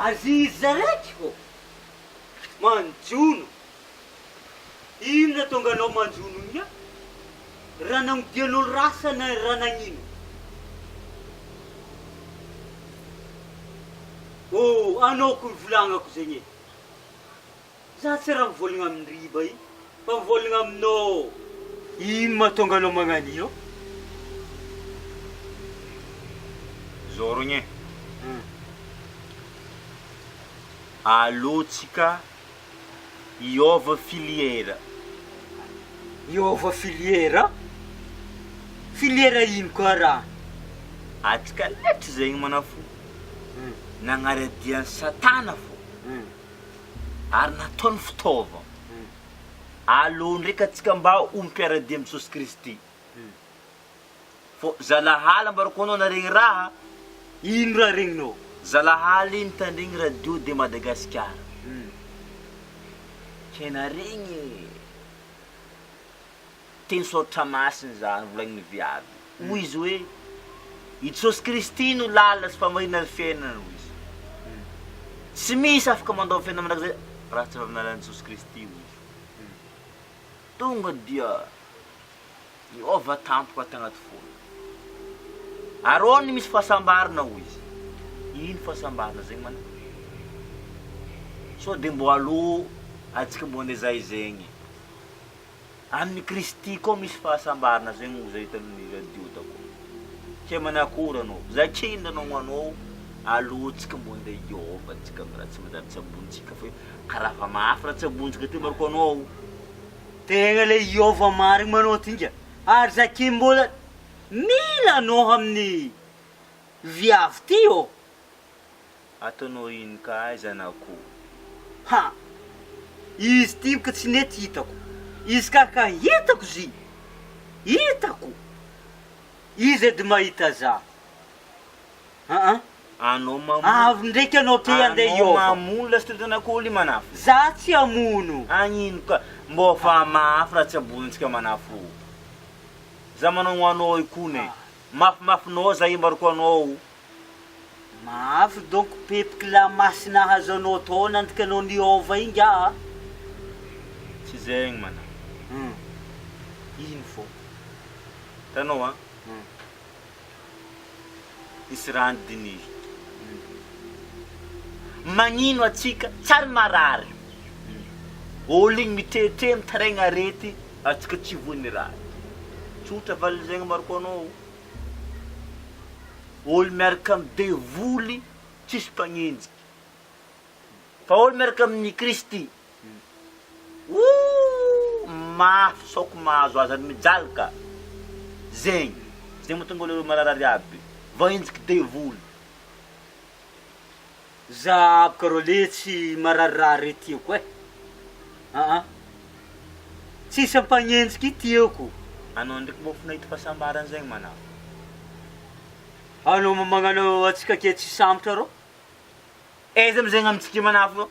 Aziza raiky ho. Manjono. Inona tonga anao manjono nia? Raha nagnodian'olo rasa na raha nagnino? Oh, anao ko volagnako zegny e. Za tsy raha mivolagna amin'ny riba i, fa mivolagna aminao. Ino mahatonga anao magnanio? Zorogny e. Alotsika iova filiera. Iova filiera? Filiera ino koa raha? Atsika letry zegny manafo. Nagnaradian'ny satana fo. Ary nataony fitaova. Aloha ndraiky atsika mba ompiaradia amin'ny Jesosy Kristy. Fô zalahala mba rokonao naregny raha. Ino raha regninao? Zalahaly mitandregny radio de Madagasikara. Kena regny teny soratra masina zany volagny viavy. Hoy izy hoe i Jesosy Kristy no lala sy famarinana fiainana hoy izy. Tsy misy afaka mandao fiainana manakazay raha tsy avy Jesosy Kristy hoy izy. Tonga dia niova tampoka tagnaty fona. Ary ao ny misy fahasambarana hoy izy. Ino fahasambarana zegny mana? So de mbo aloha atsika mbo andeha zegny. Amin'ny Kristy koa misy fahasambarana zegny zay hitan'ny radio tako. Ke manakora anao, zakina anao anao, aloha tsika mbo andeha hiova tsika raha tsy manjary tsabontsika fa karaha fa mafy raha tsabontsika ty mariko anao. Tegna le iova marigny manao tinga. Ary zake mbola mila anao amin'ny viavy ty ô. Ataonao ino ka zanako? Ha! Izy ty ka tsy nety hitako. Izy ka hitako zy. Hitako. Izy edy mahita za. Anao mamono. Avy ndraiky anao te andeha iova. Anao mamono lasitry tanako ly manafo. Za tsy amono. Agnino ka mbo fa mafy raha tsy abonitsika manafo. Za manao anao ikone. Mafimafinao za mariko anao. Mafy donc pepiky la masina hazo anao tao nandika anao niova igny a. Tsy zegny mana. Ino fô? Tanao a? Isy rano dinihy. Magnino atsika tsary marary. Olo igny mitete mitaregny arety atsika tsy voany raha. Tsotra valy zegny mariko anao. Olo miaraka amin'ny devoly tsisy mpanenjiky. Fa olo miaraka amin'ny Kristy. Mafy soko mahazo azy ary mijalaka. Zegny. Zegny mahatonga olo mararary aby. Vahenjiky devoly. Za karô le tsy mararary tiako e. Tsisy mpanenjiky tiako. Anao ndraiky mbo finahita fahasambarana zegny manafo. Anao magnano atsika ke tsy sambotra rô? Aiza amizegny amitsika manafo?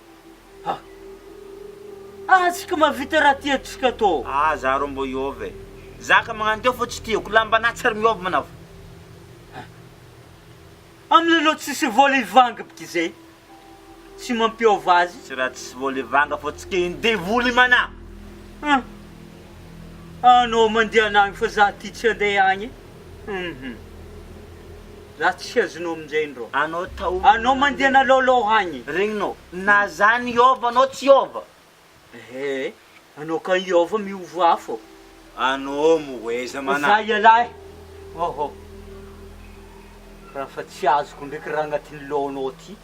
Atsika mavita raha tiatsika tô. Za rô mbo iova e. Zaka magnano teo fa tsy tiako. Lamba natsara miova manafo. Aminy anao tsisy vola ivanga biky zay. Tsy mampiova azy. Tsy raha tsisy vola ivanga fa tsy ke devoly mana. Anao mandeha anagny fa za ty tsy andeha agny. Za tsy azonao amin'izay ndrô. Anao tao. Anao mandeha nalôlô agny. Regninao. Na zany iova anao tsy iova. Anao ka iova miova fô. Anao moeza mana. Za ialahy. Raha fa tsy azoko ndraiky raha agnatin'ny lônao ty.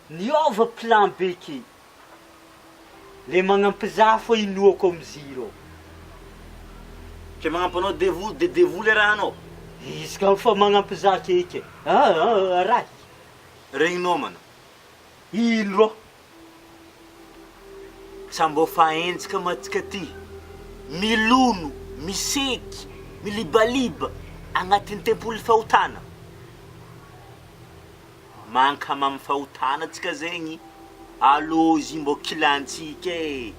Niova plan B ky. Le magnampy za fô inoako am'ziro. Ke magnampy anao devoly de devoly raha anao. Izy ka fa magnampy za keky. Raha. Regninao mana. Ino rô? Sambo fahenjika matsika ty. Milono, miseky, milibaliba agnatin'ny tempoly fahotana. Manka mamy fahotana tsika zegny. Alô izy mbo kilantsika e.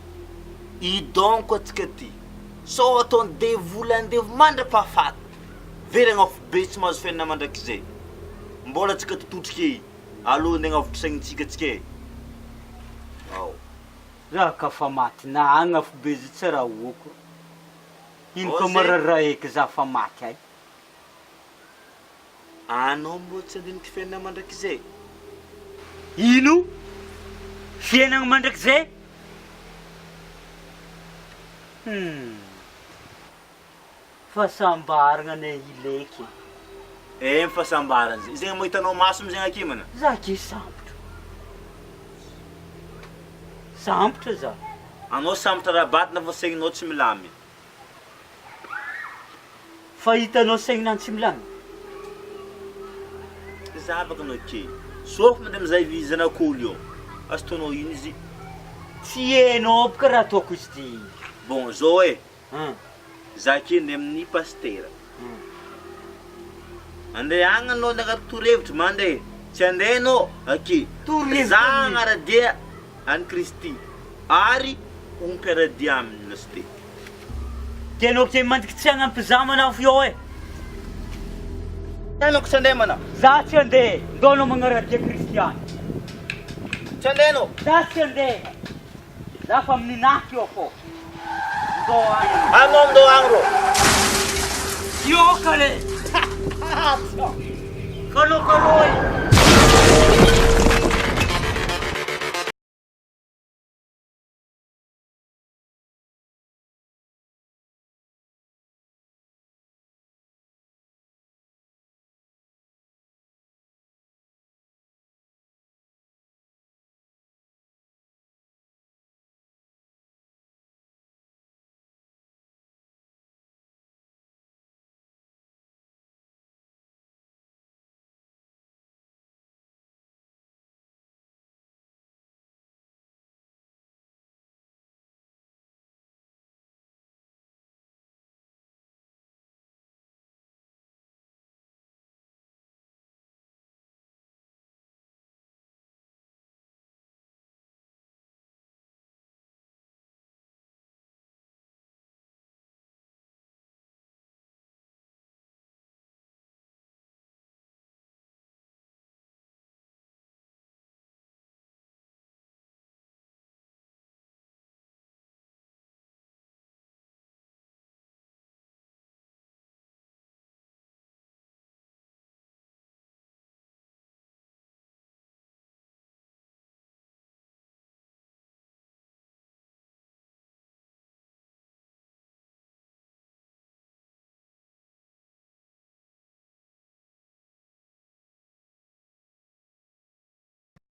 I donko atsika ty. So ataony devoly andevo mandra-pahafaty. Very agnafo be tsy mahazo fiainana mandrakizay. Mbola atsika tototriky. aloha ny agnavotry tsika. Ao. Raha ka fa maty na agnafo be izy tsy raha oko. Ino ka mararaeky za fa maty ay. Anao mbo tsy andiniky fiainana mandrakizay. Ino? Fiainana mandrakizay? Fahasambarana ne ileky. Mifahasambarana zay. Zegny mo hitanao maso amizay akimana. Za ke sambotra. Sambotra za. Anao sambotra rabatina fa segninao tsy milamy. Fa hitanao segninao tsy milamy. Zavaka anao ke. Sauf mandeha amizay vizanak'olo io. Azotonao ino izy? Tsy hainao boka raha ataoko izy ty. Bon, zao e. Za ke ny amin'ny pastera. Andeha agny anao nagary torevitra mandeha. Tsy andeha anao ake. Za agnaradia any Kristy. Ary ompiaradia aminy lasite. Tianao ke mandiky tsy agnampy za manafo io e. Anao tsy andeha mana. Za tsy andeha. Ndao anao magnaradia Kristiany. Tsy andeha anao. Za tsy andeha. Za fa amininaky io fô. Ndao agny. Anao ndao agny rô. Io kale. Kalo